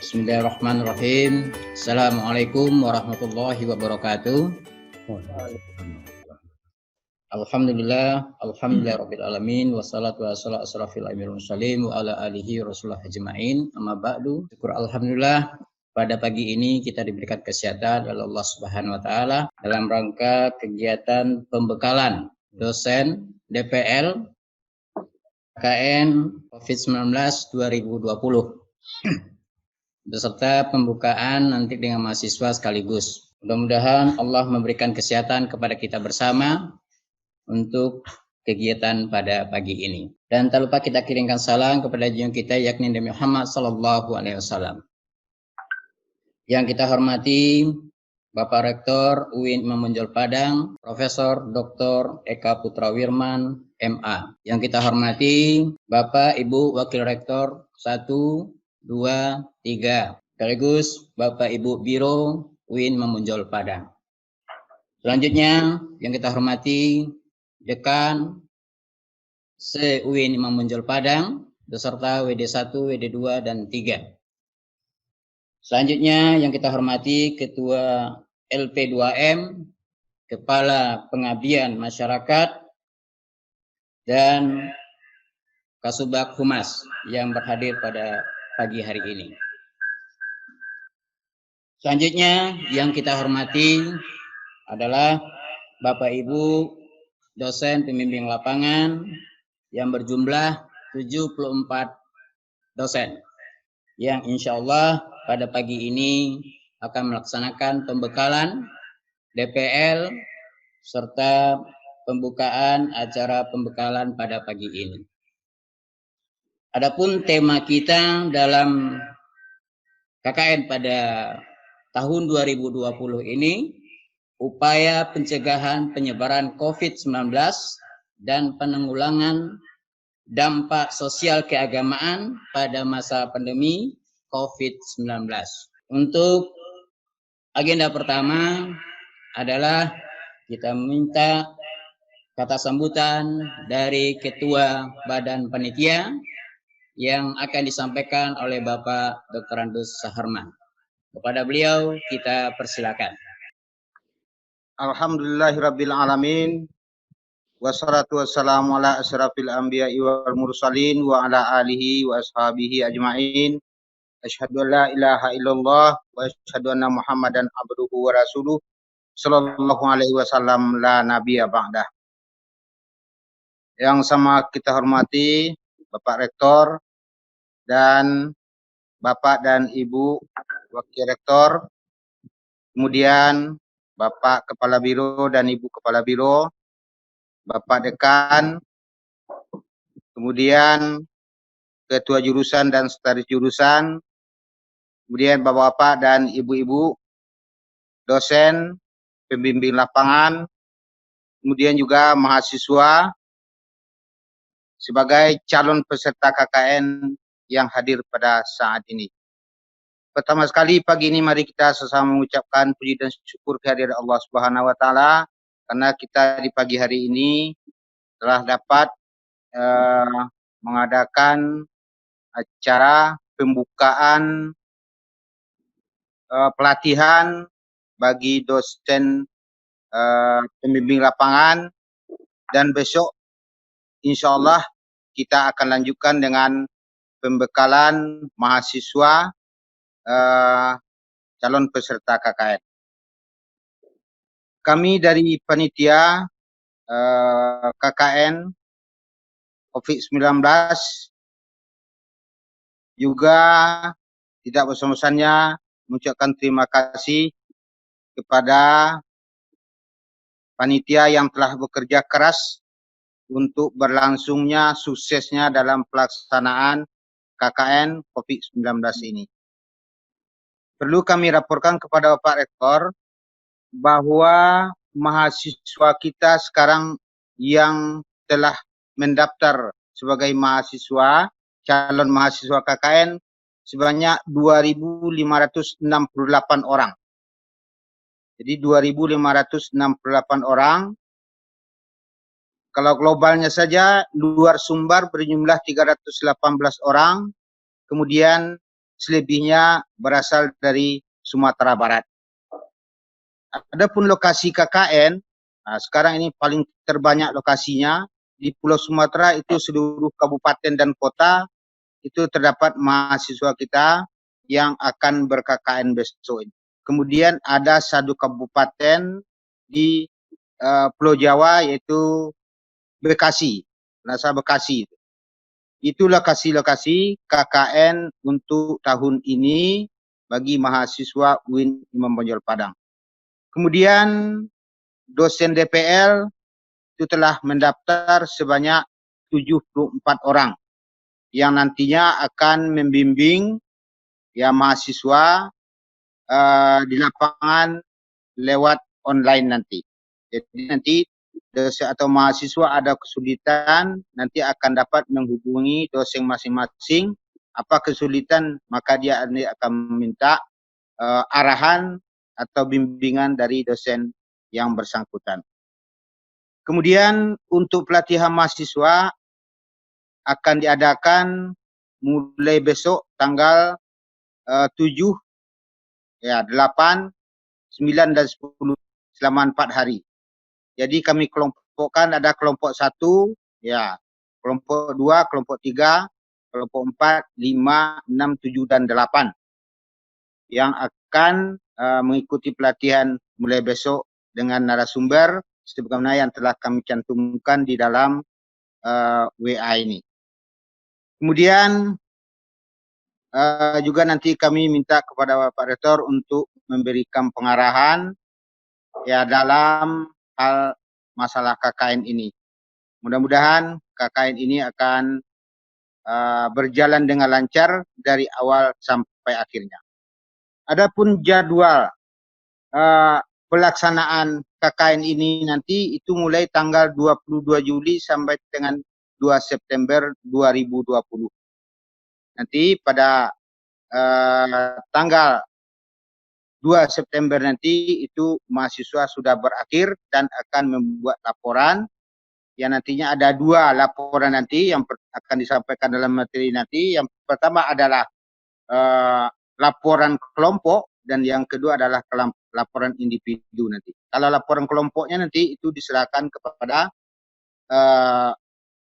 Bismillahirrahmanirrahim. Assalamualaikum warahmatullahi wabarakatuh. Alhamdulillah rabbil alamin, wassalatu wassalamu ala asrofil anbiya'i wal mursalin wa ala alihi rasulullah ajma'in. Amma ba'du. Syukur alhamdulillah pada pagi ini kita diberikan kesehatan oleh Allah Subhanahu wa taala dalam rangka kegiatan pembekalan dosen DPL KKN COVID-19 2020. Beserta pembukaan nanti dengan mahasiswa sekaligus. Mudah-mudahan Allah memberikan kesehatan kepada kita bersama untuk kegiatan pada pagi ini. Dan tak lupa kita kirimkan salam kepada junjungan kita yakni Nabi Muhammad sallallahu alaihi wasallam. Yang kita hormati Bapak Rektor UIN Imam Bonjol Padang, Profesor Dr. Eka Putra Wirman, MA. Yang kita hormati Bapak Ibu Wakil Rektor 1, 2, 3. Sekaligus Bapak Ibu Biro UIN Imam Bonjol Padang. Selanjutnya yang kita hormati Dekan UIN Imam Bonjol Padang beserta WD1, WD2 dan 3. Selanjutnya yang kita hormati Ketua LP2M, Kepala Pengabdian Masyarakat dan Kasubag Humas yang berhadir pada pagi hari ini. Selanjutnya yang kita hormati adalah Bapak Ibu dosen pembimbing lapangan yang berjumlah 74 dosen yang insya Allah pada pagi ini akan melaksanakan pembekalan DPL serta pembukaan acara pembekalan pada pagi ini. Adapun tema kita dalam KKN pada tahun 2020 ini, upaya pencegahan penyebaran COVID-19 dan penanggulangan dampak sosial keagamaan pada masa pandemi COVID-19. Untuk agenda pertama adalah kita meminta kata sambutan dari Ketua Badan Panitia yang akan disampaikan oleh Bapak Dr. Andus Saharman. Kepada beliau kita persilakan. Alhamdulillahirabbil alamin. Wassalatu wassalamu ala asrafil anbiya'i wal mursalin wa ala alihi wa ashabihi ajma'in. Asyhadu an la ilaha illallah wa asyhadu anna Muhammadan abduhu wa rasuluh sallallahu alaihi wasallam la nabiyya ba'dah. Yang sama kita hormati Bapak Rektor dan Bapak dan Ibu Wakil Rektor, kemudian Bapak Kepala Biro dan Ibu Kepala Biro, Bapak Dekan, kemudian Ketua Jurusan dan Sekretaris Jurusan, kemudian Bapak-Bapak dan Ibu-Ibu dosen, pembimbing lapangan, kemudian juga mahasiswa sebagai calon peserta KKN yang hadir pada saat ini. Pertama sekali pagi ini mari kita sesama mengucapkan puji dan syukur kehadirat Allah Subhanahu wa taala karena kita di pagi hari ini telah dapat mengadakan acara pembukaan pelatihan bagi dosen pembimbing lapangan, dan besok insya Allah kita akan lanjutkan dengan pembekalan mahasiswa calon peserta KKN. Kami dari panitia KKN COVID-19 juga tidak bosan-bosannya mengucapkan terima kasih kepada panitia yang telah bekerja keras untuk berlangsungnya suksesnya dalam pelaksanaan KKN COVID-19 ini. Perlu kami laporkan kepada Bapak Rektor bahwa mahasiswa kita sekarang yang telah mendaftar sebagai mahasiswa, calon mahasiswa KKN sebanyak 2.568 orang. Jadi 2.568 orang. Kalau globalnya saja luar Sumbar berjumlah 318 orang, kemudian selebihnya berasal dari Sumatera Barat. Adapun lokasi KKN, sekarang ini paling terbanyak lokasinya di Pulau Sumatera, itu seluruh kabupaten dan kota itu terdapat mahasiswa kita yang akan ber-KKN besok ini. Kemudian ada satu kabupaten di Pulau Jawa, yaitu Bekasi, Nasa Bekasi. Itu lokasi-lokasi KKN untuk tahun ini bagi mahasiswa UIN Imam Bonjol Padang. Kemudian dosen DPL itu telah mendaftar sebanyak 74 orang yang nantinya akan membimbing ya mahasiswa di lapangan lewat online nanti. Jadi nanti dosen atau mahasiswa ada kesulitan, nanti akan dapat menghubungi dosen masing-masing. Apa kesulitan, maka dia akan meminta arahan atau bimbingan dari dosen yang bersangkutan. Kemudian untuk pelatihan mahasiswa akan diadakan mulai besok tanggal 7, ya 8, 9 dan 10 selama 4 hari. Jadi kami kelompokkan, ada kelompok 1, ya, kelompok 2, kelompok 3, kelompok 4, 5, 6, 7 dan 8 yang akan mengikuti pelatihan mulai besok dengan narasumber sebagaimana yang telah kami cantumkan di dalam WA ini. Kemudian juga nanti kami minta kepada Bapak Rektor untuk memberikan pengarahan ya dalam hal masalah KKN ini. Mudah-mudahan KKN ini akan berjalan dengan lancar dari awal sampai akhirnya. Adapun jadwal pelaksanaan KKN ini nanti itu mulai tanggal 22 Juli sampai dengan 2 September 2020. Nanti pada tanggal 2 September nanti itu mahasiswa sudah berakhir dan akan membuat laporan. Yang nantinya ada 2 laporan nanti yang akan disampaikan dalam materi nanti. Yang pertama adalah laporan kelompok dan yang kedua adalah laporan individu nanti. Kalau laporan kelompoknya nanti itu diserahkan kepada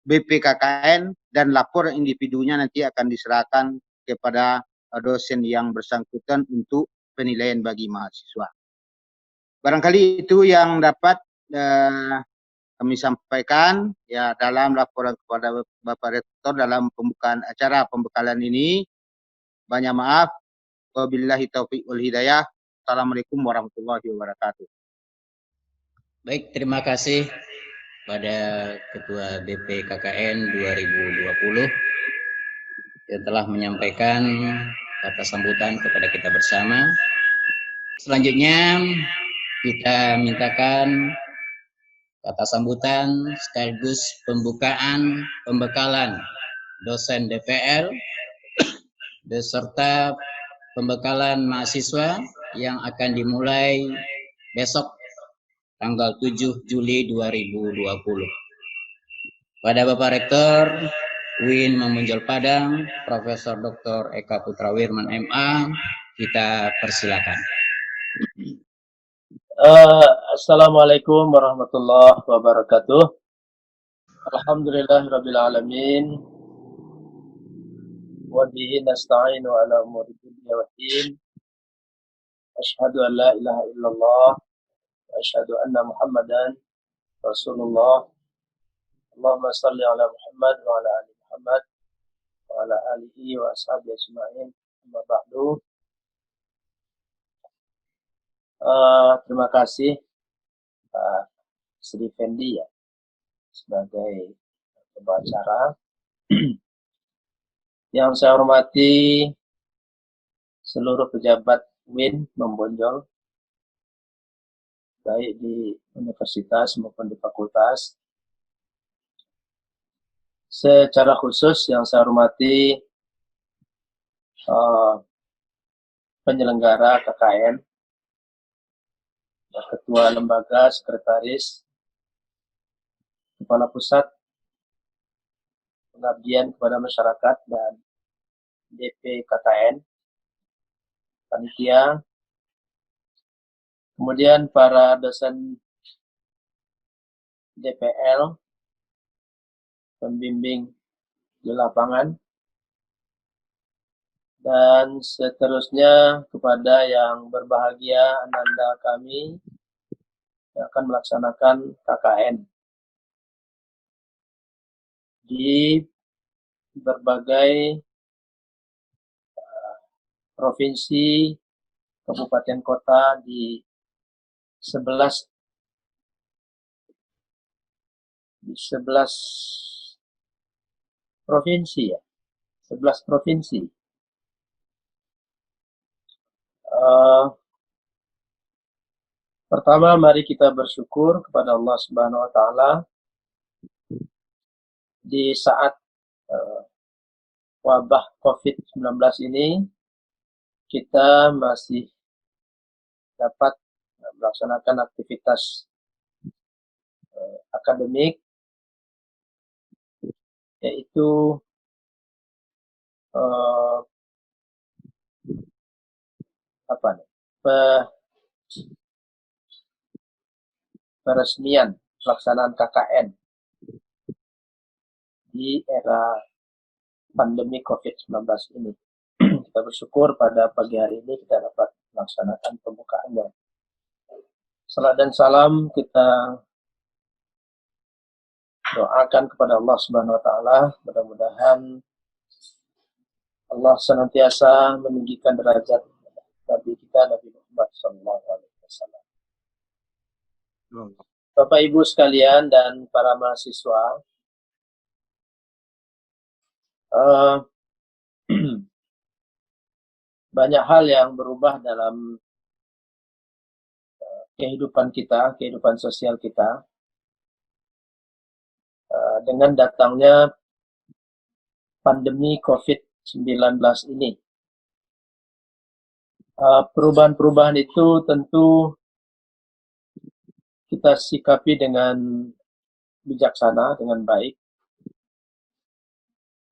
BPKKN dan laporan individunya nanti akan diserahkan kepada dosen yang bersangkutan untuk penilaian bagi mahasiswa. Barangkali itu yang dapat kami sampaikan ya dalam laporan kepada Bapak Rektor dalam pembukaan acara pembekalan ini. Banyak maaf. Wabillahi taufiq wal hidayah. Assalamualaikum warahmatullahi wabarakatuh. Baik, terima kasih pada Ketua BPKKN 2020 yang telah menyampaikan kata sambutan kepada kita bersama. Selanjutnya kita mintakan kata sambutan sekaligus pembekalan dosen DPL beserta pembekalan mahasiswa yang akan dimulai besok tanggal 7 Juli 2020. Pada Bapak Rektor UIN Imam Bonjol Padang, Profesor Dr. Eka Putrawirman MA, kita persilakan. Assalamualaikum warahmatullahi wabarakatuh. Alhamdulillahirabbil alamin. Wa bihi nasta'inu ala umuri dunya waddin. Asyhadu an la ilaha illallah wa asyhadu anna Muhammadan Rasulullah. Allahumma salli ala Muhammad wa ala ali Muhammad wa ala alihi wa ashabihi ajma'in. Amma ba'du. Terima kasih Pak Sri Fendi ya sebagai pembicara. Yang saya hormati seluruh pejabat UIN Imam Bonjol, baik di universitas maupun di fakultas. Secara khusus yang saya hormati penyelenggara KKN, ketua lembaga, sekretaris, kepala pusat pengabdian kepada masyarakat dan DP KKN panitia, kemudian para dosen DPL, pembimbing di lapangan, dan seterusnya kepada yang berbahagia ananda kami yang akan melaksanakan KKN di berbagai provinsi, kabupaten kota di 11 provinsi ya. 11 provinsi. Pertama, mari kita bersyukur kepada Allah Subhanahu wa taala di saat wabah COVID-19 ini kita masih dapat melaksanakan aktivitas akademik, yaitu peresmian pelaksanaan KKN di era pandemi COVID-19 ini. Kita bersyukur pada pagi hari ini kita dapat melaksanakan pembukaannya. Salam dan salam kita doakan kepada Allah Subhanahu wa taala, mudah-mudahan Allah senantiasa meninggikan derajat Nabi kita, Nabi Muhammad SAW. Bapak Ibu sekalian dan para mahasiswa, banyak hal yang berubah dalam kehidupan kita, kehidupan sosial kita, dengan datangnya pandemi COVID-19 ini. Perubahan-perubahan itu tentu kita sikapi dengan bijaksana, dengan baik.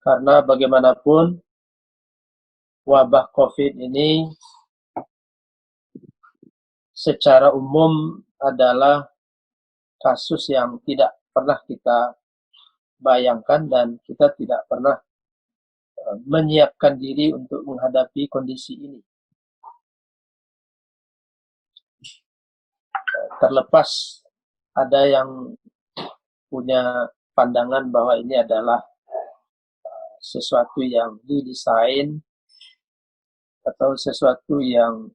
Karena bagaimanapun wabah COVID ini secara umum adalah kasus yang tidak pernah kita bayangkan dan kita tidak pernah menyiapkan diri untuk menghadapi kondisi ini. Terlepas ada yang punya pandangan bahwa ini adalah sesuatu yang didesain atau sesuatu yang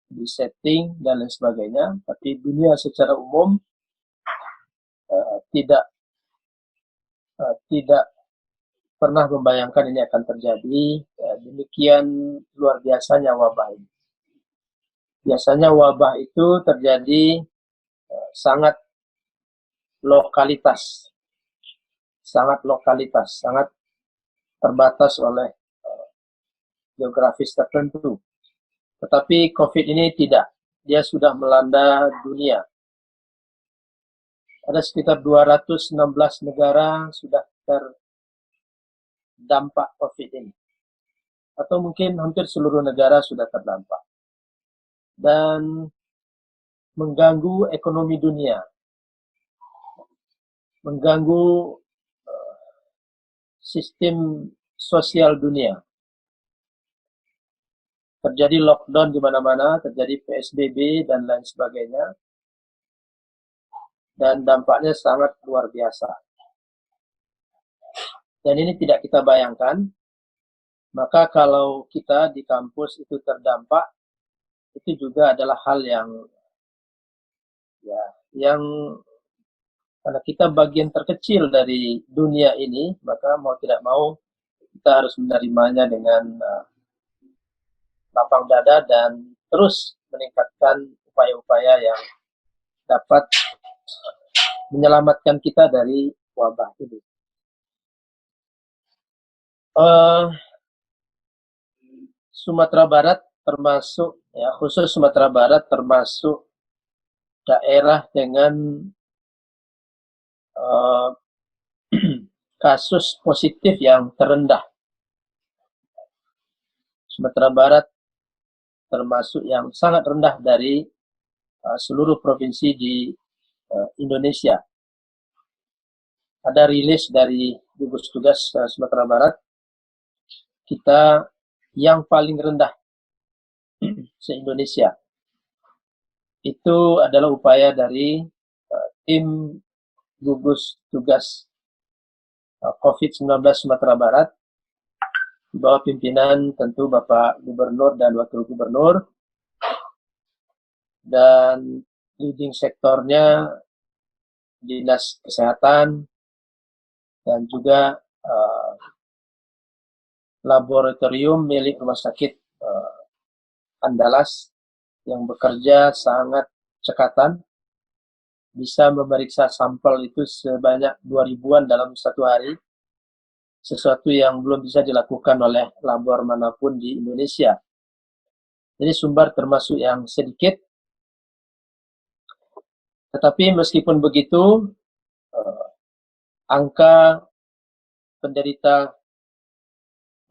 disetting dan lain sebagainya, tapi dunia secara umum tidak pernah membayangkan ini akan terjadi. Demikian luar biasanya wabah ini. Biasanya wabah itu terjadi sangat lokalitas, sangat terbatas oleh geografis tertentu. Tetapi COVID ini tidak, dia sudah melanda dunia. Ada sekitar 216 negara sudah terdampak COVID ini. Atau mungkin hampir seluruh negara sudah terdampak. Dan mengganggu ekonomi dunia. Mengganggu sistem sosial dunia. Terjadi lockdown di mana-mana, terjadi PSBB dan lain sebagainya. Dan dampaknya sangat luar biasa. Dan ini tidak kita bayangkan. Maka kalau kita di kampus itu terdampak, itu juga adalah hal yang karena kita bagian terkecil dari dunia ini, maka mau tidak mau kita harus menerimanya dengan lapang dada dan terus meningkatkan upaya-upaya yang dapat menyelamatkan kita dari wabah ini. Sumatera Barat termasuk, khusus Sumatera Barat termasuk daerah dengan kasus positif yang terendah. Sumatera Barat termasuk yang sangat rendah dari seluruh provinsi di Indonesia. Ada rilis dari gugus tugas Sumatera Barat, kita yang paling rendah se-Indonesia. Itu adalah upaya dari tim gugus tugas COVID-19 Sumatera Barat di bawah pimpinan tentu Bapak Gubernur dan Wakil Gubernur, dan leading sektornya Dinas Kesehatan dan juga laboratorium milik Rumah Sakit Andalas yang bekerja sangat cekatan, bisa memeriksa sampel itu sebanyak 2000-an dalam satu hari, sesuatu yang belum bisa dilakukan oleh labor manapun di Indonesia. Jadi Sumbar termasuk yang sedikit, tetapi meskipun begitu, angka penderita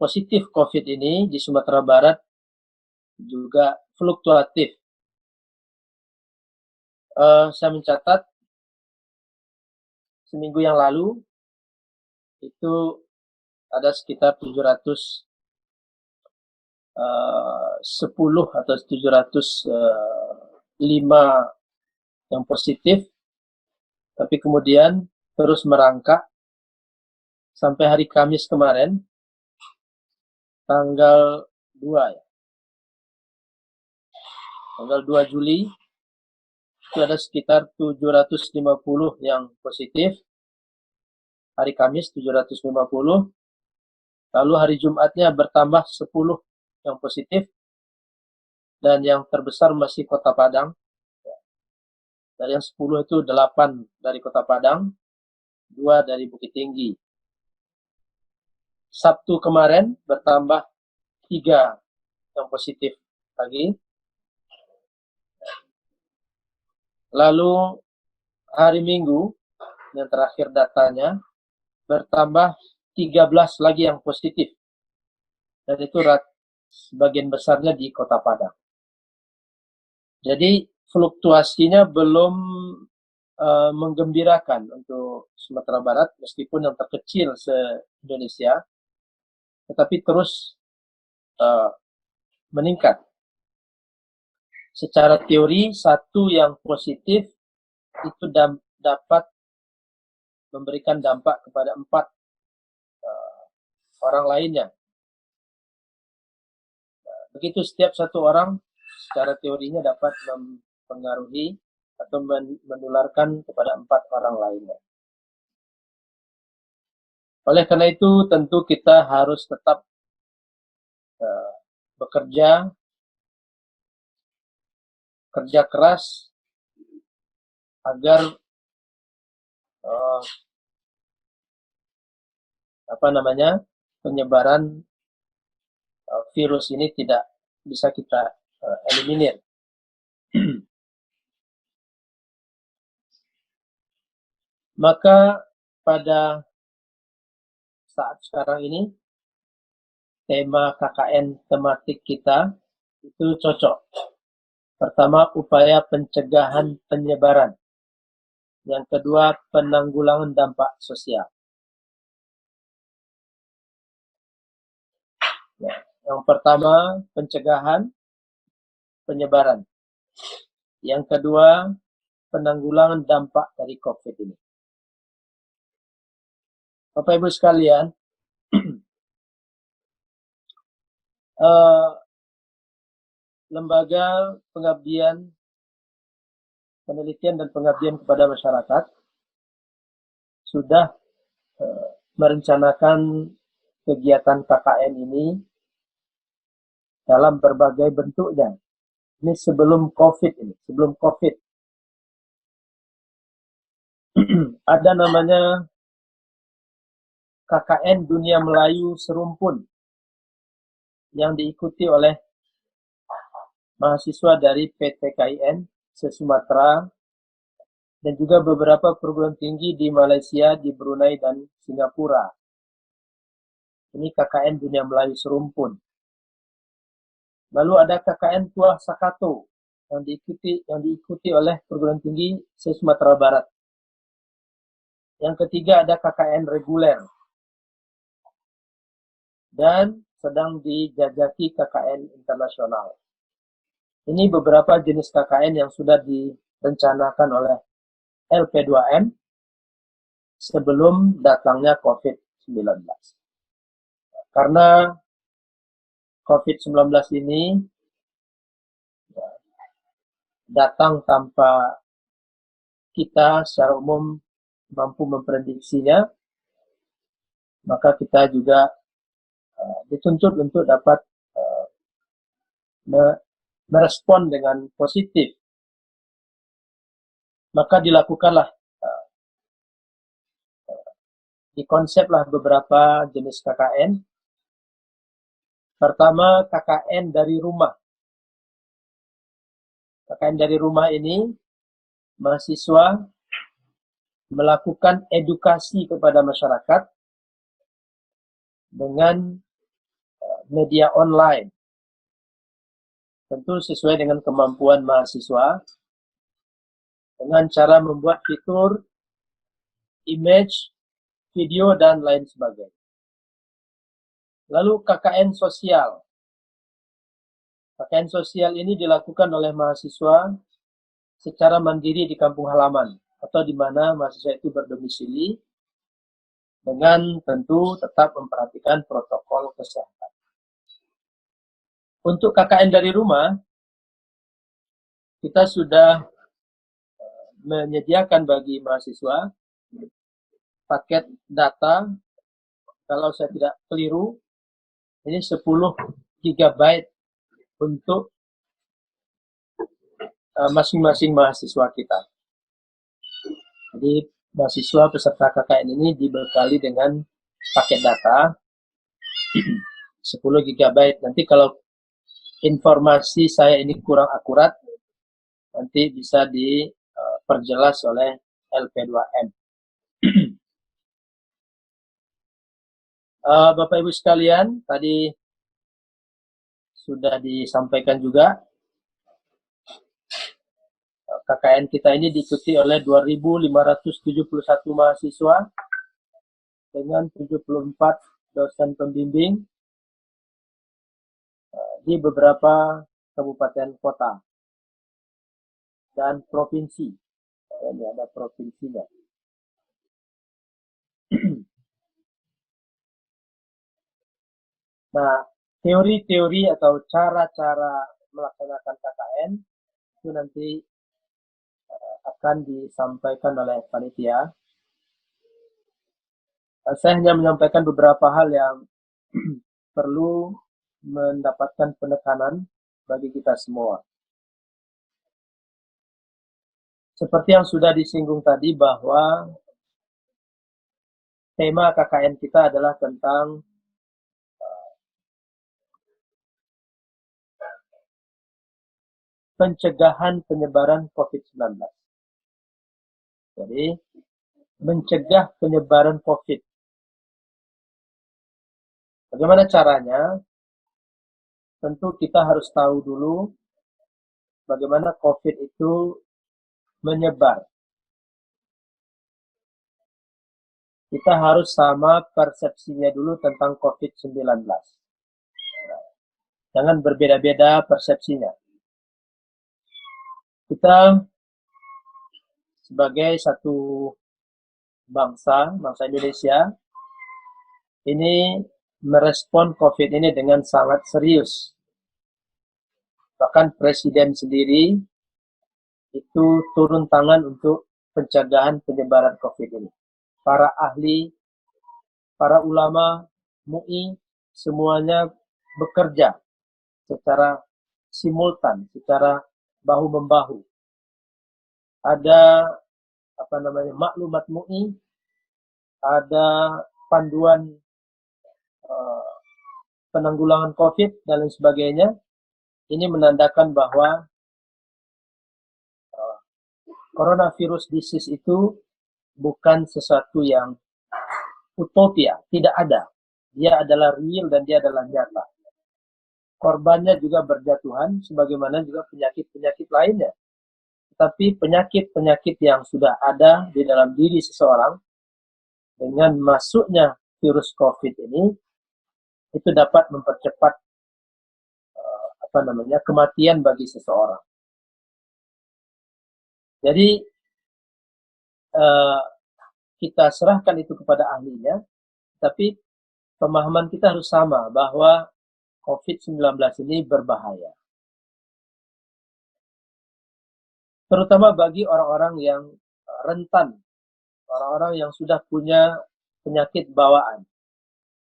positif COVID ini di Sumatera Barat juga fluktuatif. Saya mencatat seminggu yang lalu itu ada sekitar 710 atau 705 yang positif, tapi kemudian terus merangkak sampai hari Kamis kemarin, tanggal 2 ya. Tanggal 2 Juli itu ada sekitar 750 yang positif. Hari Kamis 750. Lalu hari Jumatnya bertambah 10 yang positif. Dan yang terbesar masih Kota Padang. Dari yang 10 itu 8 dari Kota Padang, 2 dari Bukit Tinggi. Sabtu kemarin bertambah 3 yang positif lagi. Lalu hari Minggu, yang terakhir datanya, bertambah 13 lagi yang positif. Dan itu sebagian besarnya di Kota Padang. Jadi fluktuasinya belum menggembirakan untuk Sumatera Barat, meskipun yang terkecil se-Indonesia, tetapi terus meningkat. Secara teori, satu yang positif itu dapat memberikan dampak kepada 4 orang lainnya. Begitu setiap satu orang secara teorinya dapat mempengaruhi atau menularkan kepada 4 orang lainnya. Oleh karena itu, tentu kita harus tetap bekerja, kerja keras agar penyebaran virus ini tidak bisa kita eliminir. Maka pada saat sekarang ini tema KKN tematik kita itu cocok. Pertama, upaya pencegahan penyebaran. Yang kedua, penanggulangan dampak sosial. Yang pertama, pencegahan penyebaran. Yang kedua, penanggulangan dampak dari COVID ini. Bapak Ibu sekalian, lembaga pengabdian, penelitian dan pengabdian kepada masyarakat sudah merencanakan kegiatan KKN ini dalam berbagai bentuknya. Ini sebelum COVID ini, sebelum COVID. Ada namanya KKN Dunia Melayu Serumpun yang diikuti oleh mahasiswa dari PTKIN se-Sumatera dan juga beberapa perguruan tinggi di Malaysia, di Brunei, dan Singapura. Ini KKN Dunia Melayu Serumpun. Lalu ada KKN Tuah Sakato yang diikuti oleh perguruan tinggi se-Sumatera Barat. Yang ketiga ada KKN reguler. Dan sedang dijajaki KKN internasional. Ini beberapa jenis KKN yang sudah direncanakan oleh LP2M sebelum datangnya COVID-19. Karena COVID-19 ini datang tanpa kita secara umum mampu memprediksinya, maka kita juga dituntut untuk dapat merespon dengan positif. Maka dilakukanlah, dikonseplah beberapa jenis KKN. Pertama, KKN dari rumah. KKN dari rumah ini, mahasiswa melakukan edukasi kepada masyarakat dengan media online. Tentu sesuai dengan kemampuan mahasiswa, dengan cara membuat fitur, image, video, dan lain sebagainya. Lalu KKN sosial. KKN sosial ini dilakukan oleh mahasiswa secara mandiri di kampung halaman atau di mana mahasiswa itu berdomisili dengan tentu tetap memperhatikan protokol kesehatan. Untuk KKN dari rumah, kita sudah menyediakan bagi mahasiswa paket data, kalau saya tidak keliru, ini 10 GB untuk masing-masing mahasiswa kita. Jadi mahasiswa peserta KKN ini dibekali dengan paket data 10 GB. Nanti kalau informasi saya ini kurang akurat, nanti bisa diperjelas oleh LP2M. Bapak Ibu sekalian, tadi sudah disampaikan juga, KKN kita ini diikuti oleh 2.571 mahasiswa dengan 74 dosen pembimbing di beberapa kabupaten kota dan provinsi. Ini ada provinsinya. Nah, teori-teori atau cara-cara melaksanakan KKN itu nanti akan disampaikan oleh panitia. Saya hanya menyampaikan beberapa hal yang perlu mendapatkan penekanan bagi kita semua. Seperti yang sudah disinggung tadi bahwa tema KKN kita adalah tentang pencegahan penyebaran COVID-19. Jadi, mencegah penyebaran COVID. Bagaimana caranya? Tentu kita harus tahu dulu bagaimana COVID itu menyebar. Kita harus sama persepsinya dulu tentang COVID-19. Jangan berbeda-beda persepsinya. Kita sebagai satu bangsa Indonesia, ini merespon COVID ini dengan sangat serius. Bahkan Presiden sendiri itu turun tangan untuk pencegahan penyebaran COVID ini. Para ahli, para ulama, MUI, semuanya bekerja secara simultan, secara bahu-membahu. Ada maklumat MUI, ada panduan penanggulangan COVID dan lain sebagainya. Ini menandakan bahwa coronavirus disease itu bukan sesuatu yang utopia, tidak ada. Dia adalah real dan dia adalah nyata. korbannya juga berjatuhan, sebagaimana juga penyakit-penyakit lainnya. Tetapi penyakit-penyakit yang sudah ada di dalam diri seseorang, dengan masuknya virus COVID ini, itu dapat mempercepat kematian bagi seseorang. Jadi kita serahkan itu kepada ahlinya, tapi pemahaman kita harus sama bahwa COVID-19 ini berbahaya. Terutama bagi orang-orang yang rentan, orang-orang yang sudah punya penyakit bawaan,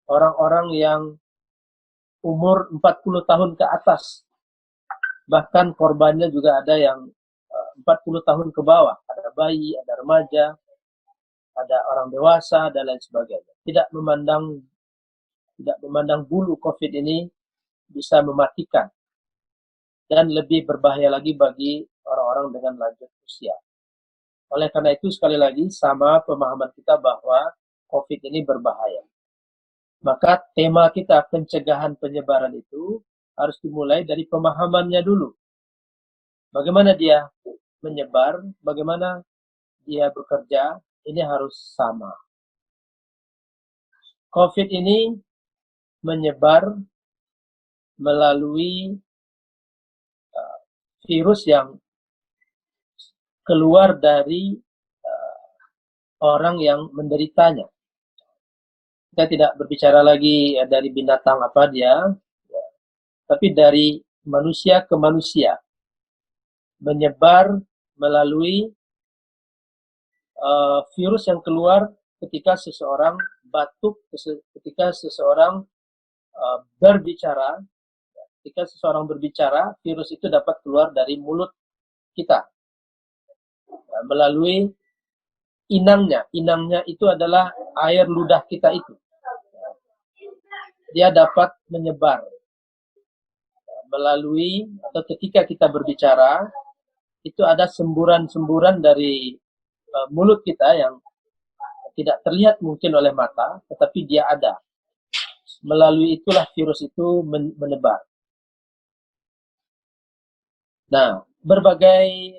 orang-orang yang umur 40 tahun ke atas, bahkan korbannya juga ada yang 40 tahun ke bawah, ada bayi, ada remaja, ada orang dewasa, dan lain sebagainya. Tidak memandang bulu COVID ini bisa mematikan, dan lebih berbahaya lagi bagi orang-orang dengan lanjut usia. Oleh karena itu, sekali lagi, sama pemahaman kita bahwa COVID ini berbahaya. Maka tema kita pencegahan penyebaran itu harus dimulai dari pemahamannya dulu. Bagaimana dia menyebar, bagaimana dia bekerja, ini harus sama. COVID ini menyebar melalui virus yang keluar dari orang yang menderitanya. Kita tidak berbicara lagi dari binatang apa dia, tapi dari manusia ke manusia. Menyebar melalui virus yang keluar ketika seseorang batuk, ketika seseorang berbicara. Ketika seseorang berbicara, virus itu dapat keluar dari mulut kita melalui inangnya. Inangnya itu adalah air ludah kita itu. Dia dapat menyebar melalui, atau ketika kita berbicara, itu ada semburan-semburan dari mulut kita yang tidak terlihat mungkin oleh mata, tetapi dia ada. Melalui itulah virus itu menebar. Nah, berbagai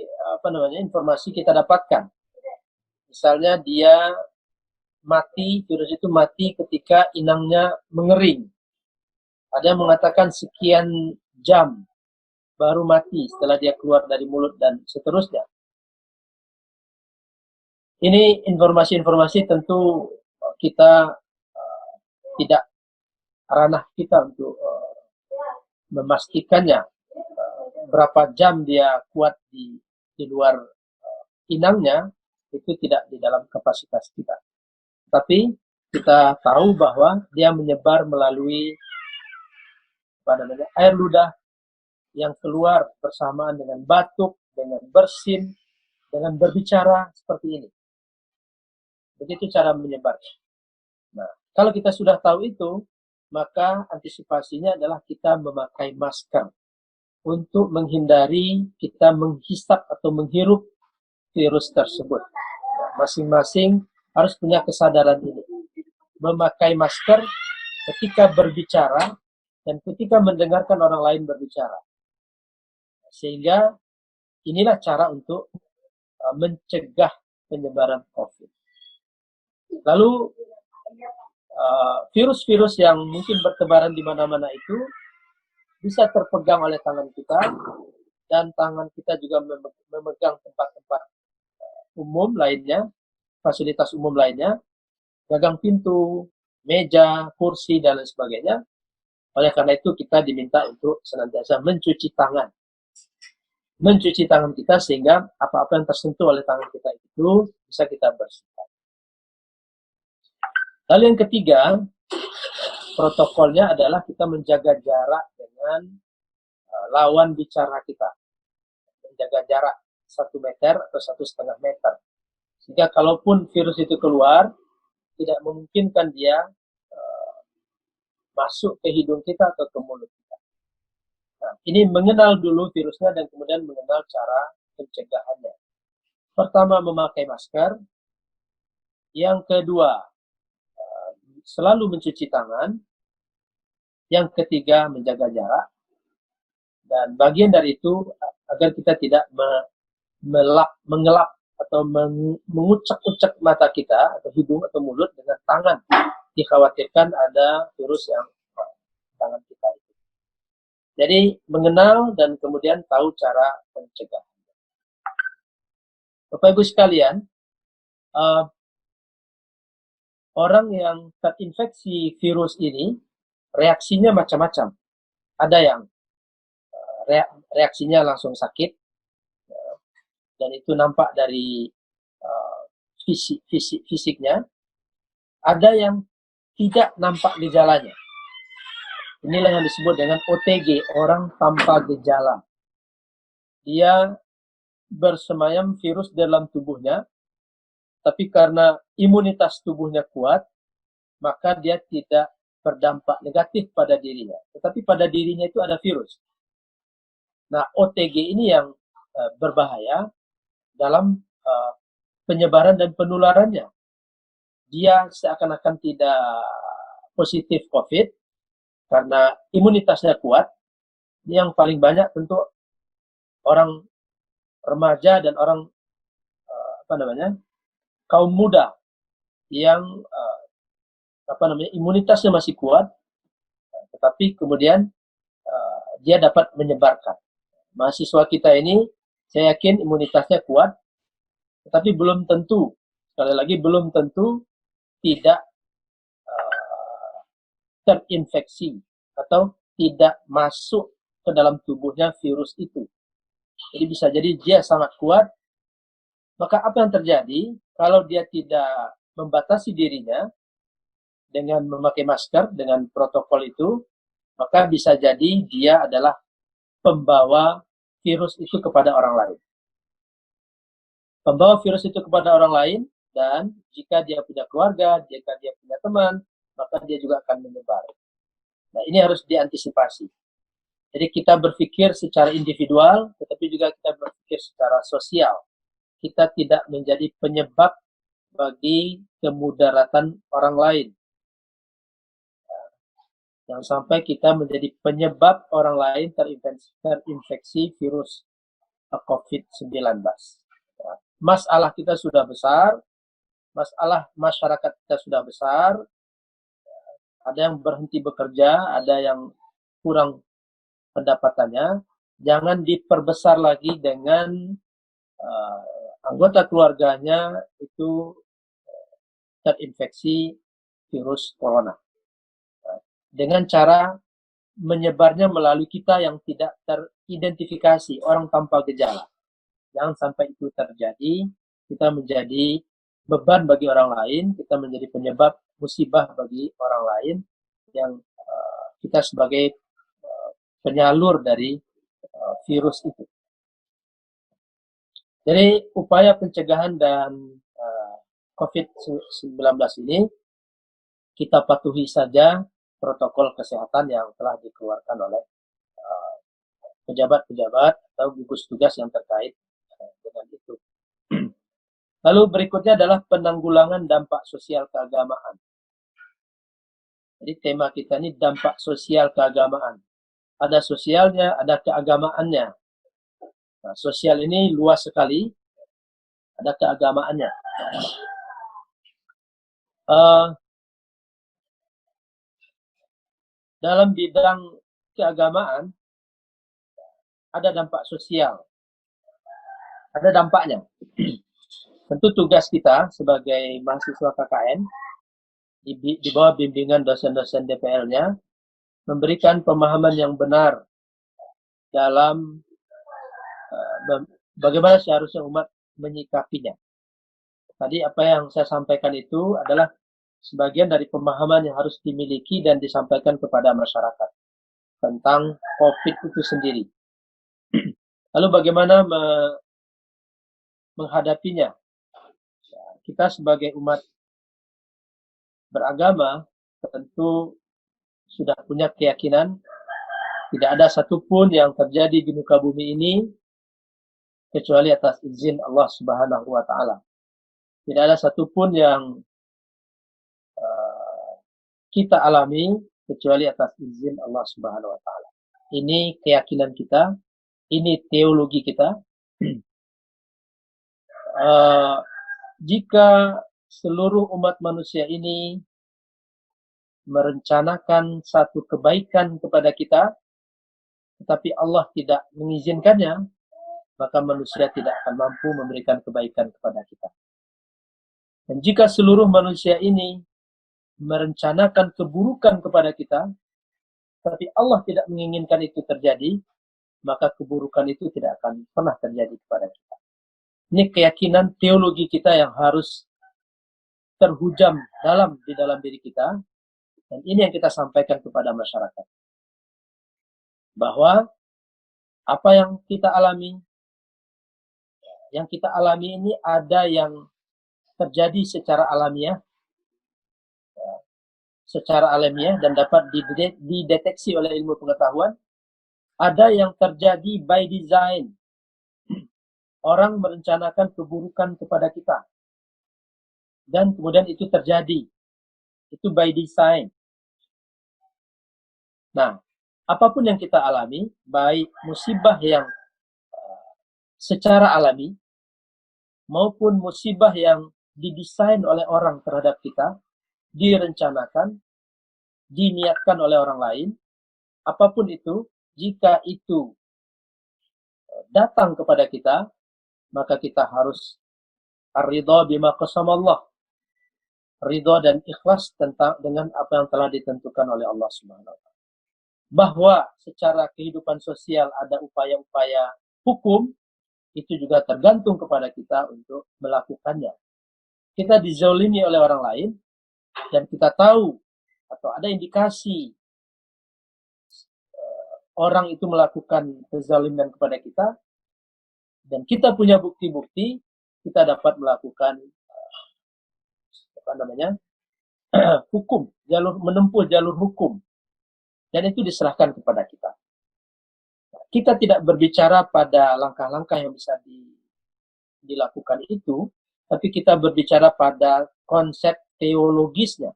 informasi kita dapatkan. Misalnya dia mati, virus itu mati ketika inangnya mengering. Ada yang mengatakan sekian jam baru mati setelah dia keluar dari mulut dan seterusnya. Ini informasi-informasi tentu kita tidak ranah kita untuk memastikannya berapa jam dia kuat di luar inangnya, itu tidak di dalam kapasitas kita. Tapi kita tahu bahwa dia menyebar melalui air ludah yang keluar bersamaan dengan batuk, dengan bersin, dengan berbicara seperti ini. Begitu cara menyebarnya. Nah, kalau kita sudah tahu itu, maka antisipasinya adalah kita memakai masker untuk menghindari kita menghisap atau menghirup virus tersebut. Masing-masing harus punya kesadaran ini. Memakai masker ketika berbicara dan ketika mendengarkan orang lain berbicara. Sehingga inilah cara untuk mencegah penyebaran COVID. Lalu virus-virus yang mungkin bertebaran di mana-mana itu bisa terpegang oleh tangan kita, dan tangan kita juga memegang tempat-tempat umum lainnya, fasilitas umum lainnya, gagang pintu, meja, kursi, dan lain sebagainya. Oleh karena itu kita diminta untuk senantiasa mencuci tangan. Mencuci tangan kita sehingga apa-apa yang tersentuh oleh tangan kita itu bisa kita bersihkan. Lalu yang ketiga, protokolnya adalah kita menjaga jarak dengan lawan bicara kita. Menjaga jarak 1 meter atau 1,5 meter. Sehingga kalaupun virus itu keluar, tidak memungkinkan dia masuk ke hidung kita atau ke mulut kita. Nah, ini mengenal dulu virusnya dan kemudian mengenal cara pencegahannya. Pertama, memakai masker. Yang kedua, selalu mencuci tangan. Yang ketiga, menjaga jarak. Dan bagian dari itu agar kita tidak mengelap atau mengucek-ucek mata kita atau hidung atau mulut dengan tangan. Dikhawatirkan ada virus yang tangan kita itu. Jadi mengenal dan kemudian tahu cara pencegahan. Bapak Ibu sekalian, orang yang terinfeksi virus ini reaksinya macam-macam. Ada yang reaksinya langsung sakit, dan itu nampak dari fisiknya. Ada yang tidak nampak gejalanya. Inilah yang disebut dengan OTG, orang tanpa gejala. Dia bersemayam virus dalam tubuhnya, tapi karena imunitas tubuhnya kuat, maka dia tidak berdampak negatif pada dirinya. Tetapi pada dirinya itu ada virus. Nah, OTG ini yang berbahaya dalam penyebaran dan penularannya. Dia seakan-akan tidak positif COVID karena imunitasnya kuat. Yang paling banyak tentu orang remaja dan orang kaum muda yang imunitasnya masih kuat, tetapi kemudian dia dapat menyebarkan. Mahasiswa kita ini saya yakin imunitasnya kuat, tetapi belum tentu, sekali lagi belum tentu tidak terinfeksi atau tidak masuk ke dalam tubuhnya virus itu. Jadi bisa jadi dia sangat kuat, maka apa yang terjadi kalau dia tidak membatasi dirinya dengan memakai masker, dengan protokol itu, maka bisa jadi dia adalah pembawa virus itu kepada orang lain. Pembawa virus itu kepada orang lain, dan jika dia punya keluarga, jika dia punya teman, maka dia juga akan menyebar. Nah, ini harus diantisipasi. Jadi kita berpikir secara individual, tetapi juga kita berpikir secara sosial. Kita tidak menjadi penyebab bagi kemudaratan orang lain. Jangan sampai kita menjadi penyebab orang lain terinfeksi virus COVID-19. Masalah kita sudah besar, masalah masyarakat kita sudah besar, ada yang berhenti bekerja, ada yang kurang pendapatannya. Jangan diperbesar lagi dengan anggota keluarganya itu terinfeksi virus corona. Dengan cara menyebarnya melalui kita yang tidak teridentifikasi, orang tanpa gejala. Jangan sampai itu terjadi, kita menjadi beban bagi orang lain, kita menjadi penyebab musibah bagi orang lain, yang kita sebagai penyalur dari virus itu. Jadi upaya pencegahan dan COVID-19 ini kita patuhi saja protokol kesehatan yang telah dikeluarkan oleh pejabat-pejabat atau gugus tugas yang terkait dengan itu. Lalu berikutnya adalah penanggulangan dampak sosial keagamaan. Jadi tema kita ini dampak sosial keagamaan. Ada sosialnya, ada keagamaannya. Nah, sosial ini luas sekali, ada keagamaannya. Dalam bidang keagamaan, ada dampak sosial. Ada dampaknya. Tentu tugas kita sebagai mahasiswa KKN, di bawah bimbingan dosen-dosen DPL-nya, memberikan pemahaman yang benar dalam bagaimana seharusnya umat menyikapinya. Tadi apa yang saya sampaikan itu adalah sebagian dari pemahaman yang harus dimiliki dan disampaikan kepada masyarakat tentang COVID itu sendiri. Lalu bagaimana menghadapinya? Kita sebagai umat beragama tentu sudah punya keyakinan tidak ada satupun yang terjadi di muka bumi ini kecuali atas izin Allah Subhanahu wa Ta'ala. Tidak ada satupun yang kita alami kecuali atas izin Allah Subhanahu wa Ta'ala. ini keyakinan kita, ini teologi kita. Jika seluruh umat manusia ini merencanakan satu kebaikan kepada kita, tetapi Allah tidak mengizinkannya, maka manusia tidak akan mampu memberikan kebaikan kepada kita. Dan jika seluruh manusia ini merencanakan keburukan kepada kita, tapi Allah tidak menginginkan itu terjadi, maka keburukan itu tidak akan pernah terjadi kepada kita. Ini keyakinan teologi kita yang harus terhujam di dalam diri kita, dan ini yang kita sampaikan kepada masyarakat. Bahwa apa yang kita alami ini ada yang terjadi secara alamiah dan dapat dideteksi oleh ilmu pengetahuan. Ada yang terjadi by design. Orang merencanakan keburukan kepada kita. Dan kemudian itu terjadi. Itu by design. Nah, apapun yang kita alami, baik musibah yang secara alami, maupun musibah yang didesain oleh orang terhadap kita, direncanakan, diniatkan oleh orang lain, apapun itu, jika itu datang kepada kita, maka kita harus ar-ridha bima qasamallah, ridha dan ikhlas dengan apa yang telah ditentukan oleh Allah Subhanahu wa taala. Bahwa secara kehidupan sosial ada upaya-upaya hukum, itu juga tergantung kepada kita untuk melakukannya. Kita dizalimi oleh orang lain, dan kita tahu atau ada indikasi orang itu melakukan kezaliman kepada kita, dan kita punya bukti-bukti, kita dapat melakukan hukum, menempuh jalur hukum, dan itu diserahkan kepada kita. Kita tidak berbicara pada langkah-langkah yang bisa dilakukan itu, tapi kita berbicara pada konsep teologisnya,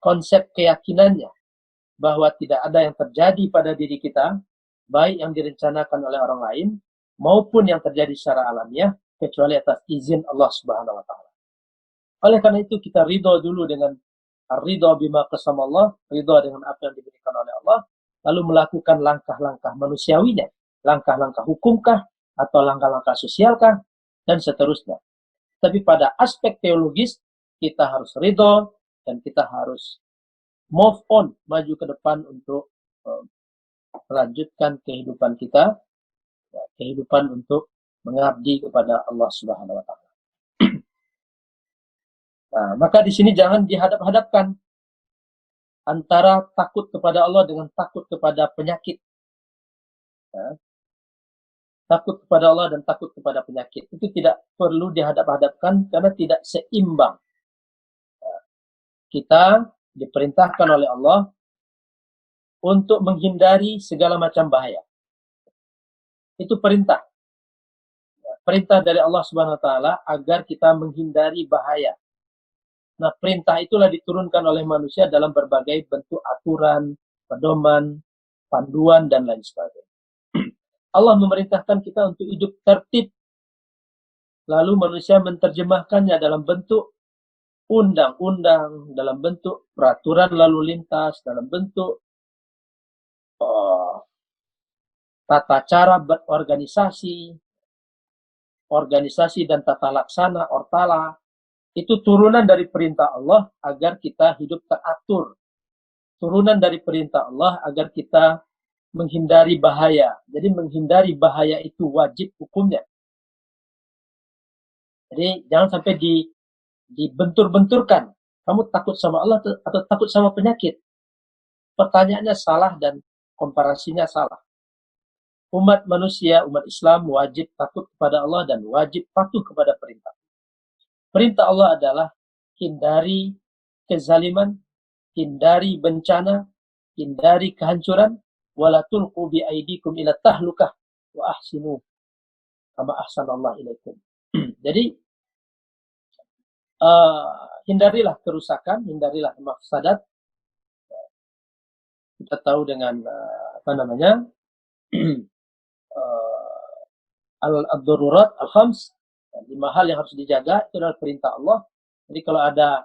konsep keyakinannya, bahwa tidak ada yang terjadi pada diri kita, baik yang direncanakan oleh orang lain, maupun yang terjadi secara alamiah, kecuali atas izin Allah Subhanahu wa taala. Oleh karena itu kita ridho dulu dengan ridho bima qasamallah, ridho dengan apa yang diberikan oleh Allah, lalu melakukan langkah-langkah manusiawinya, langkah-langkah hukumkah, atau langkah-langkah sosialkah, dan seterusnya. Tapi pada aspek teologis, kita harus ridho, dan kita harus move on, maju ke depan untuk melanjutkan kehidupan kita, kehidupan untuk mengabdi kepada Allah Subhanahu wa taala. Nah, maka di sini jangan dihadap-hadapkan antara takut kepada Allah dengan takut kepada penyakit. Ya. Takut kepada Allah dan takut kepada penyakit. Itu tidak perlu dihadap-hadapkan karena tidak seimbang. Ya. Kita diperintahkan oleh Allah untuk menghindari segala macam bahaya. Itu perintah. Ya. Perintah dari Allah Subhanahu wa taala agar kita menghindari bahaya. Nah, perintah itulah diturunkan oleh manusia dalam berbagai bentuk aturan, pedoman, panduan, dan lain sebagainya. Allah memerintahkan kita untuk hidup tertib. Lalu manusia menerjemahkannya dalam bentuk undang-undang, dalam bentuk peraturan lalu lintas, dalam bentuk tata cara berorganisasi, organisasi dan tata laksana, ortala. Itu turunan dari perintah Allah agar kita hidup teratur. Turunan dari perintah Allah agar kita menghindari bahaya. Jadi menghindari bahaya itu wajib hukumnya. Jadi jangan sampai dibentur-benturkan. Kamu takut sama Allah atau takut sama penyakit? Pertanyaannya salah dan komparasinya salah. Umat manusia, umat Islam wajib takut kepada Allah dan wajib patuh kepada perintah. Perintah Allah adalah hindari kezaliman, hindari bencana, hindari kehancuran, wala tulqu bi aidikum ila tahlukah wa ahsinu kama ahsanallahu ilaikum. Jadi hindarilah kerusakan, hindarilah mafsadat. Kita tahu dengan Al-darurat al-khams, 5 hal yang harus dijaga, itu adalah perintah Allah. Jadi kalau ada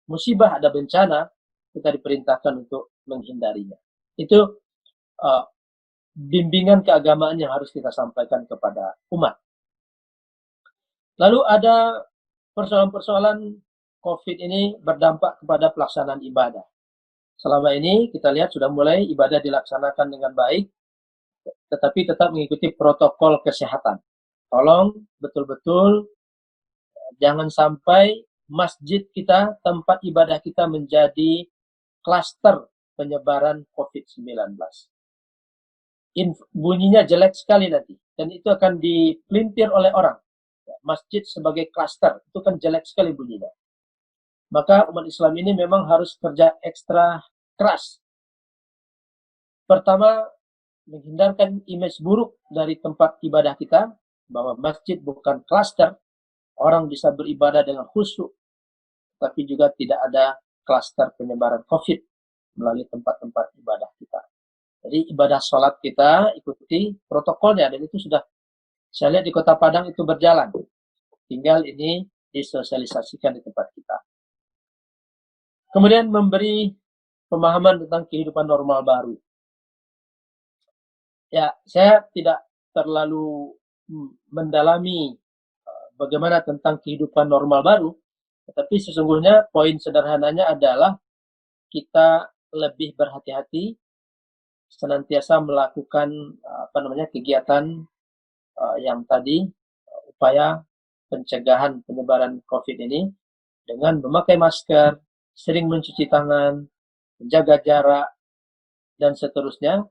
musibah, ada bencana, kita diperintahkan untuk menghindarinya. Itu bimbingan keagamaan yang harus kita sampaikan kepada umat. Lalu ada persoalan-persoalan COVID ini berdampak kepada pelaksanaan ibadah. Selama ini kita lihat sudah mulai ibadah dilaksanakan dengan baik, tetapi tetap mengikuti protokol kesehatan. Tolong betul-betul jangan sampai masjid kita, tempat ibadah kita menjadi klaster penyebaran COVID-19. Bunyinya jelek sekali nanti, dan itu akan dipelintir oleh orang. Masjid sebagai klaster, itu kan jelek sekali bunyinya. Maka umat Islam ini memang harus kerja ekstra keras. Pertama, menghindarkan image buruk dari tempat ibadah kita, bahwa masjid bukan klaster, orang bisa beribadah dengan khusyuk, tapi juga tidak ada klaster penyebaran COVID melalui tempat-tempat ibadah kita. Jadi ibadah sholat kita ikuti protokolnya, dan itu sudah saya lihat di Kota Padang itu berjalan. Tinggal ini disosialisasikan di tempat kita. Kemudian memberi pemahaman tentang kehidupan normal baru. Ya, saya tidak terlalu mendalami bagaimana tentang kehidupan normal baru, tetapi sesungguhnya poin sederhananya adalah kita lebih berhati-hati, senantiasa melakukan kegiatan yang tadi, upaya pencegahan penyebaran COVID ini dengan memakai masker, sering mencuci tangan, menjaga jarak, dan seterusnya.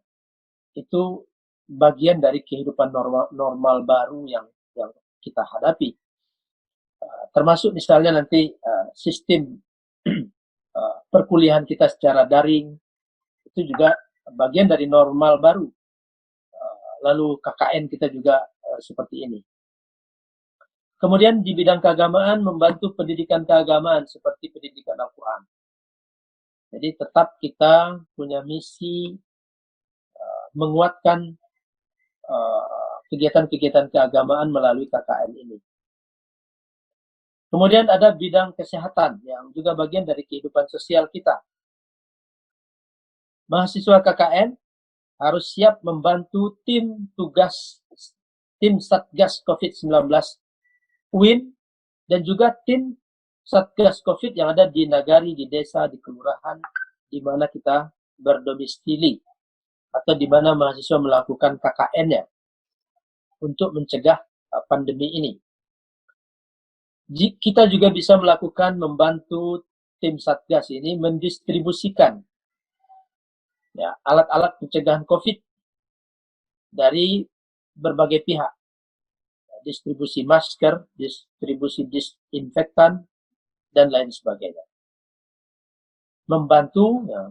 Itu bagian dari kehidupan normal baru yang kita hadapi. Termasuk misalnya nanti sistem perkuliahan kita secara daring, itu juga bagian dari normal baru. Lalu KKN kita juga seperti ini. Kemudian di bidang keagamaan, membantu pendidikan keagamaan seperti pendidikan Al-Quran. Jadi tetap kita punya misi menguatkan kegiatan-kegiatan keagamaan melalui KKN ini. Kemudian ada bidang kesehatan yang juga bagian dari kehidupan sosial kita. Mahasiswa KKN harus siap membantu tim Satgas COVID-19 UIN, dan juga tim Satgas COVID yang ada di nagari, di desa, di kelurahan, di mana kita berdomisili, atau di mana mahasiswa melakukan KKN-nya untuk mencegah pandemi ini. Kita juga bisa membantu tim Satgas ini mendistribusikan alat-alat pencegahan COVID dari berbagai pihak. Distribusi masker, distribusi disinfektan, dan lain sebagainya.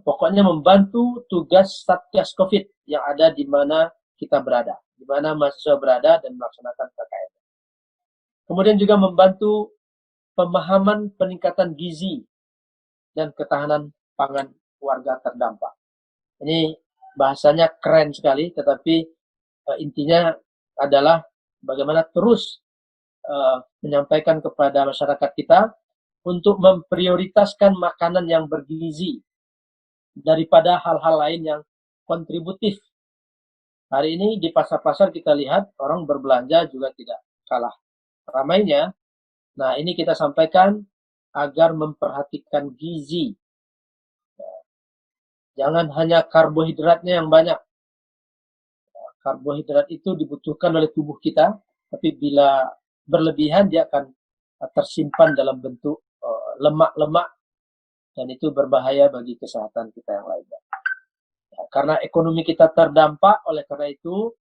Pokoknya membantu tugas Satgas COVID yang ada di mana kita berada, di mana mahasiswa berada dan melaksanakan KKN. Kemudian juga membantu pemahaman peningkatan gizi dan ketahanan pangan warga terdampak. Ini bahasanya keren sekali, tetapi intinya adalah bagaimana terus menyampaikan kepada masyarakat kita untuk memprioritaskan makanan yang bergizi daripada hal-hal lain yang kontributif. Hari ini di pasar-pasar kita lihat orang berbelanja juga tidak kalah ramainya. Nah, ini kita sampaikan agar memperhatikan gizi. Jangan hanya karbohidratnya yang banyak. Karbohidrat itu dibutuhkan oleh tubuh kita, tapi bila berlebihan dia akan tersimpan dalam bentuk lemak-lemak, dan itu berbahaya bagi kesehatan kita yang lainnya. Karena ekonomi kita terdampak, oleh karena itu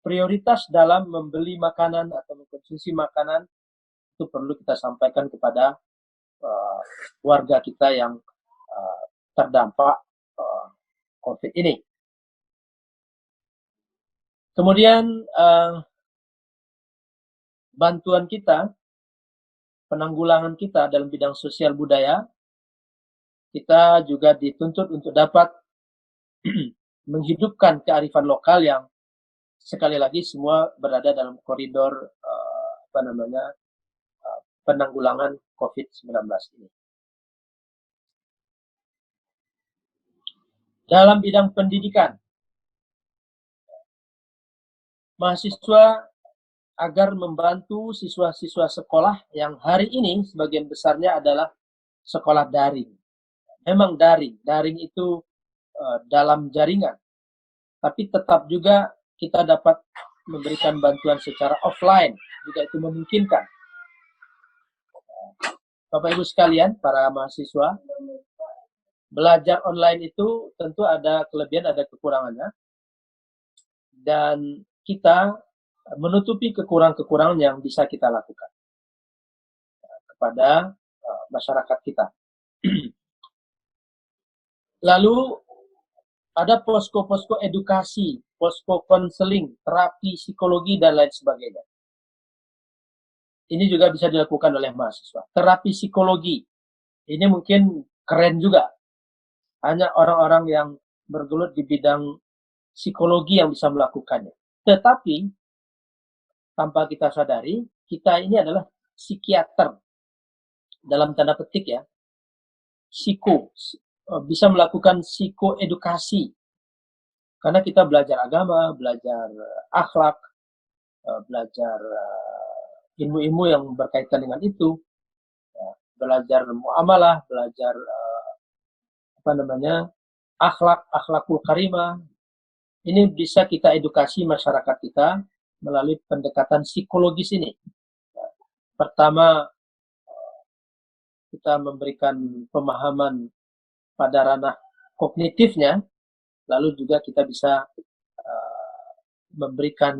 prioritas dalam membeli makanan atau mengkonsumsi makanan itu perlu kita sampaikan kepada warga kita yang terdampak COVID ini. Kemudian bantuan kita, penanggulangan kita dalam bidang sosial budaya, kita juga dituntut untuk dapat menghidupkan kearifan lokal yang sekali lagi semua berada dalam koridor penanggulangan COVID-19 ini. Dalam bidang pendidikan, mahasiswa agar membantu siswa-siswa sekolah yang hari ini sebagian besarnya adalah sekolah daring. Memang daring itu dalam jaringan, tapi tetap juga kita dapat memberikan bantuan secara offline, jika itu memungkinkan. Bapak Ibu sekalian, para mahasiswa, belajar online itu tentu ada kelebihan, ada kekurangannya. Dan kita menutupi kekurangan-kekurangan yang bisa kita lakukan kepada masyarakat kita. Lalu ada posko-posko edukasi, posko konseling, terapi psikologi, dan lain sebagainya. Ini juga bisa dilakukan oleh mahasiswa. Terapi psikologi, ini mungkin keren juga. Hanya orang-orang yang bergelut di bidang psikologi yang bisa melakukannya. Tetapi, tanpa kita sadari, kita ini adalah psikiater. Dalam tanda petik ya. Bisa melakukan psikoedukasi. Karena kita belajar agama, belajar akhlak, belajar ilmu-ilmu yang berkaitan dengan itu. Belajar muamalah, belajar akhlakul karimah. Ini bisa kita edukasi masyarakat kita melalui pendekatan psikologis ini. Pertama, kita memberikan pemahaman pada ranah kognitifnya, lalu juga kita bisa memberikan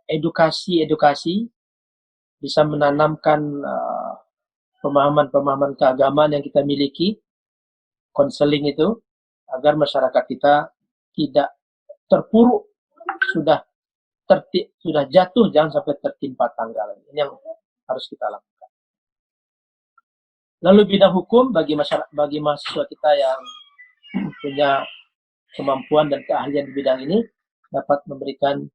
edukasi, bisa menanamkan pemahaman-pemahaman keagamaan yang kita miliki, konseling itu, agar masyarakat kita tidak terpuruk, sudah jatuh, jangan sampai tertimpa tangga lagi. Ini yang harus kita lakukan. Lalu bidang hukum, bagi mahasiswa kita yang punya kemampuan dan keahlian di bidang ini, dapat memberikan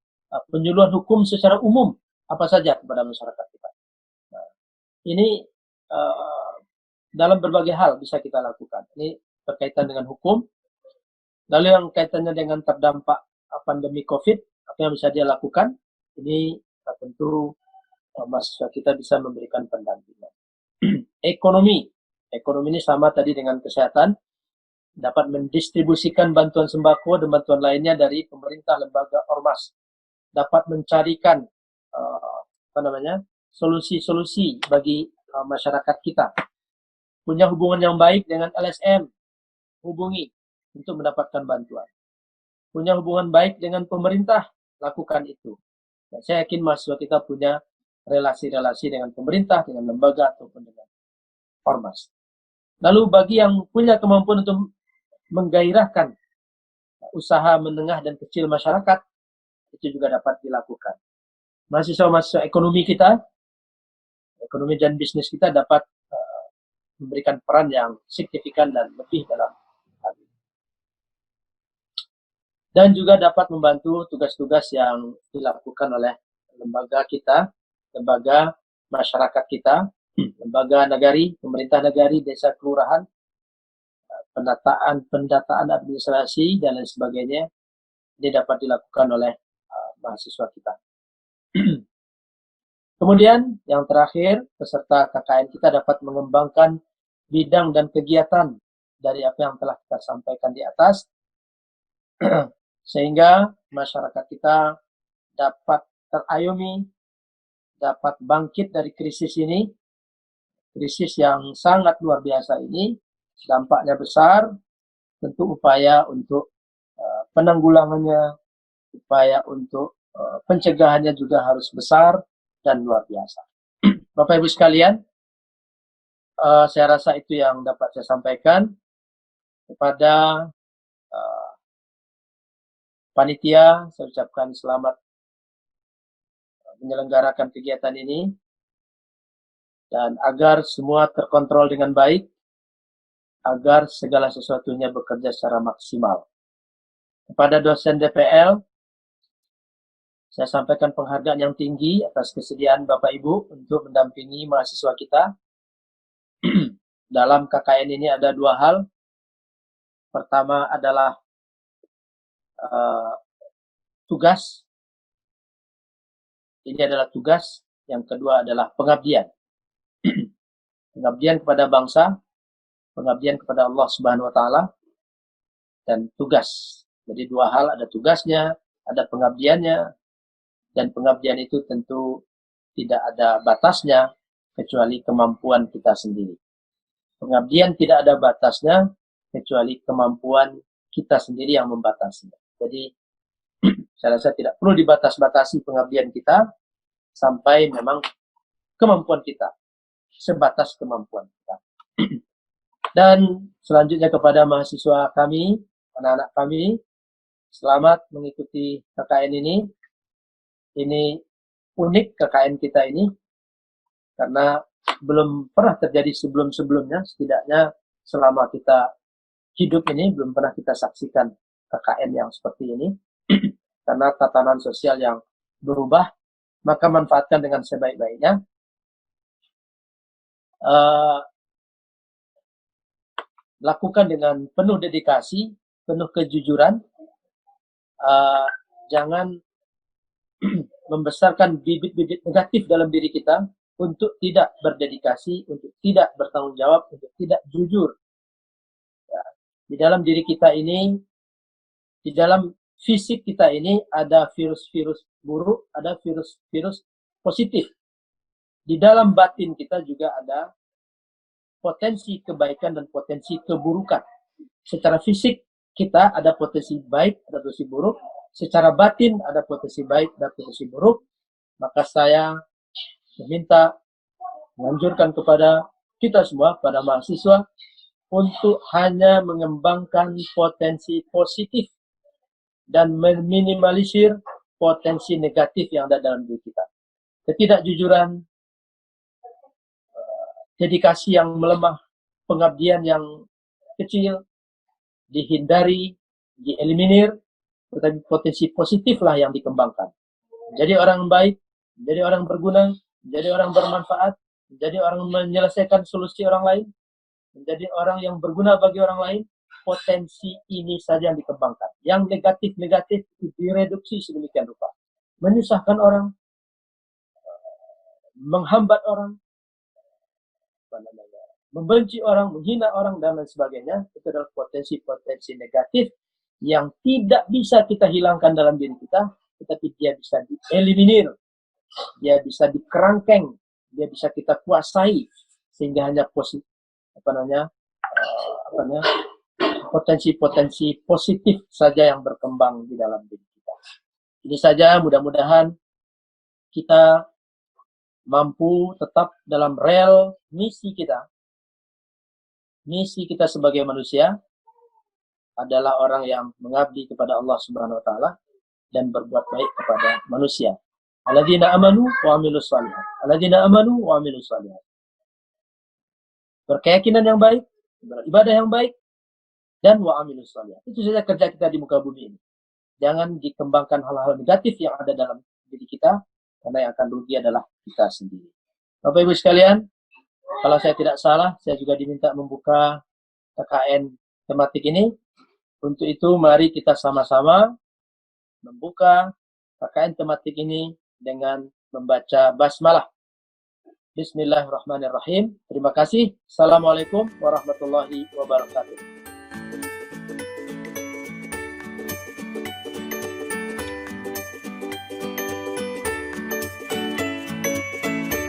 penyuluhan hukum secara umum apa saja kepada masyarakat kita. Nah, ini dalam berbagai hal bisa kita lakukan. Ini berkaitan dengan hukum. Lalu yang kaitannya dengan terdampak pandemi COVID, apa yang bisa dia lakukan? Ini tentu mahasiswa kita bisa memberikan pendampingan. Ekonomi ini sama tadi dengan kesehatan, dapat mendistribusikan bantuan sembako dan bantuan lainnya dari pemerintah, lembaga, ormas, dapat mencarikan solusi-solusi bagi masyarakat kita. Punya hubungan yang baik dengan LSM, hubungi untuk mendapatkan bantuan. Punya hubungan baik dengan pemerintah, lakukan itu. Dan saya yakin mahasiswa kita punya relasi-relasi dengan pemerintah, dengan lembaga, ataupun dengan ormas. Lalu bagi yang punya kemampuan untuk menggairahkan usaha menengah dan kecil masyarakat, itu juga dapat dilakukan. Mahasiswa-mahasiswa ekonomi kita, ekonomi dan bisnis kita dapat memberikan peran yang signifikan dan lebih dalam hal ini. Dan juga dapat membantu tugas-tugas yang dilakukan oleh lembaga kita, lembaga masyarakat kita, lembaga nagari, pemerintah nagari, desa, kelurahan, pendataan administrasi, dan lain sebagainya. Ini dapat dilakukan oleh mahasiswa kita. Kemudian yang terakhir, peserta KKN kita dapat mengembangkan bidang dan kegiatan dari apa yang telah kita sampaikan di atas, sehingga masyarakat kita dapat terayomi, dapat bangkit dari krisis ini, krisis yang sangat luar biasa ini, dampaknya besar, tentu upaya untuk penanggulangannya, upaya untuk pencegahannya juga harus besar dan luar biasa. Bapak Ibu sekalian, saya rasa itu yang dapat saya sampaikan kepada panitia. Saya ucapkan selamat menyelenggarakan kegiatan ini. dan agar semua terkontrol dengan baik, agar segala sesuatunya bekerja secara maksimal. Kepada dosen DPL, saya sampaikan penghargaan yang tinggi atas kesediaan Bapak Ibu untuk mendampingi mahasiswa kita. Dalam KKN ini ada dua hal. Pertama adalah tugas. Ini adalah tugas. Yang kedua adalah pengabdian. Pengabdian kepada bangsa, pengabdian kepada Allah Subhanahu wa Ta'ala, dan tugas. Jadi dua hal, ada tugasnya, ada pengabdiannya, dan pengabdian itu tentu tidak ada batasnya kecuali kemampuan kita sendiri. Pengabdian tidak ada batasnya kecuali kemampuan kita sendiri yang membatasinya. Jadi saya rasa tidak perlu dibatas-batasi pengabdian kita sampai memang kemampuan kita, sebatas kemampuan kita. Dan selanjutnya kepada mahasiswa kami, anak-anak kami, selamat mengikuti KKN ini. Ini unik KKN kita ini, karena belum pernah terjadi sebelum-sebelumnya, setidaknya selama kita hidup ini, belum pernah kita saksikan KKN yang seperti ini. Karena tatanan sosial yang berubah, maka manfaatkan dengan sebaik-baiknya. Lakukan dengan penuh dedikasi, penuh kejujuran. Jangan membesarkan bibit-bibit negatif dalam diri kita untuk tidak berdedikasi, untuk tidak bertanggung jawab, untuk tidak jujur. Ya. Di dalam diri kita ini, di dalam fisik kita ini ada virus-virus buruk, ada virus-virus positif. Di dalam batin kita juga ada potensi kebaikan dan potensi keburukan. Secara fisik kita ada potensi baik, ada potensi buruk. Secara batin ada potensi baik, ada potensi buruk. Maka saya menganjurkan kepada kita semua, pada mahasiswa, untuk hanya mengembangkan potensi positif dan meminimalisir potensi negatif yang ada dalam diri kita. Ketidakjujuran, dedikasi yang melemah, pengabdian yang kecil, dihindari, dieliminir, tetapi potensi positiflah yang dikembangkan. Jadi orang baik, jadi orang berguna, menjadi orang bermanfaat, menjadi orang menyelesaikan solusi orang lain, menjadi orang yang berguna bagi orang lain. Potensi ini saja yang dikembangkan. Yang negatif-negatif direduksi sedemikian rupa. Menyusahkan orang, menghambat orang, membenci orang, menghina orang, dan lain sebagainya. Itu adalah potensi-potensi negatif yang tidak bisa kita hilangkan dalam diri kita, tetapi dia bisa dieliminir, dia bisa dikerangkeng, dia bisa kita kuasai, sehingga hanya potensi-potensi positif saja yang berkembang di dalam diri kita. Ini saja, mudah-mudahan kita mampu tetap dalam rel misi kita. Misi kita sebagai manusia adalah orang yang mengabdi kepada Allah Subhanahu wa Ta'ala dan berbuat baik kepada manusia. Alladzina amanu wa amilus shalihat. Alladzina amanu wa amilus shalihat. Berkeyakinan yang baik, beribadah yang baik, dan wa amilus shalihat. Itu saja kerja kita di muka bumi ini. Jangan dikembangkan hal-hal negatif yang ada dalam diri kita, karena yang akan rugi adalah kita sendiri. Bapak Ibu sekalian, kalau saya tidak salah, saya juga diminta membuka KKN tematik ini. Untuk itu, mari kita sama-sama membuka KKN tematik ini dengan membaca basmalah. Bismillahirrahmanirrahim. Terima kasih. Assalamualaikum warahmatullahi wabarakatuh.